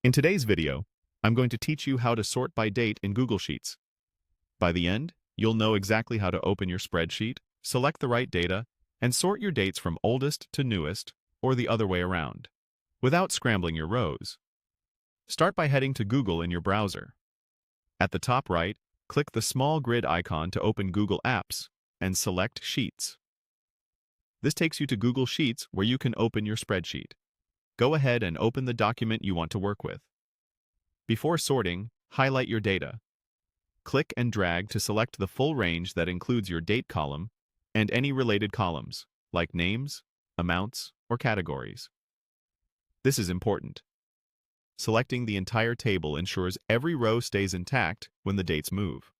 In today's video, I'm going to teach you how to sort by date in Google Sheets. By the end, you'll know exactly how to open your spreadsheet, select the right data, and sort your dates from oldest to newest, or the other way around, without scrambling your rows. Start by heading to Google in your browser. At the top right, click the small grid icon to open Google Apps and select Sheets. This takes you to Google Sheets where you can open your spreadsheet. Go ahead and open the document you want to work with. Before sorting, highlight your data. Click and drag to select the full range that includes your date column and any related columns, like names, amounts, or categories. This is important. Selecting the entire table ensures every row stays intact when the dates move.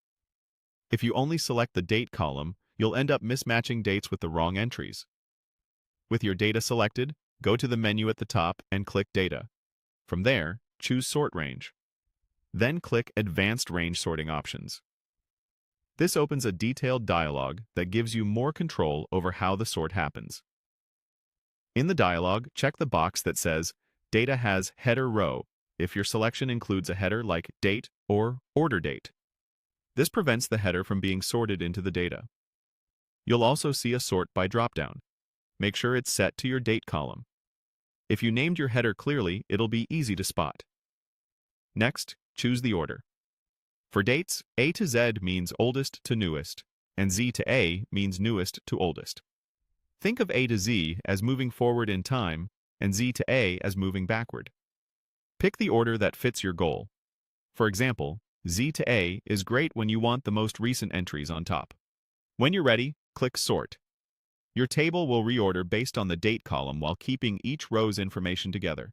If you only select the date column, you'll end up mismatching dates with the wrong entries. With your data selected, go to the menu at the top and click Data. From there, choose Sort Range. Then click Advanced Range Sorting Options. This opens a detailed dialog that gives you more control over how the sort happens. In the dialog, check the box that says Data has Header Row if your selection includes a header like Date or Order Date. This prevents the header from being sorted into the data. You'll also see a Sort by dropdown. Make sure it's set to your date column. If you named your header clearly, it'll be easy to spot. Next, choose the order. For dates, A to Z means oldest to newest, and Z to A means newest to oldest. Think of A to Z as moving forward in time, and Z to A as moving backward. Pick the order that fits your goal. For example, Z to A is great when you want the most recent entries on top. When you're ready, click Sort. Your table will reorder based on the date column while keeping each row's information together.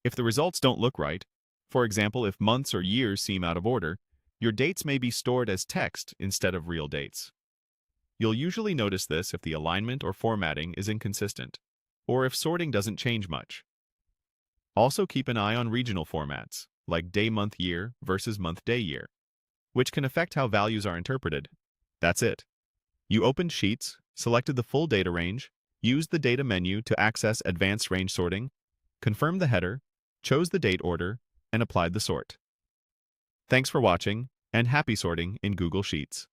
If the results don't look right, for example, if months or years seem out of order, your dates may be stored as text instead of real dates. You'll usually notice this if the alignment or formatting is inconsistent, or if sorting doesn't change much. Also keep an eye on regional formats, like day-month-year versus month-day-year, which can affect how values are interpreted. That's it. You opened Sheets, selected the full data range, used the data menu to access advanced range sorting, confirmed the header, chose the date order, and applied the sort. Thanks for watching, and happy sorting in Google Sheets.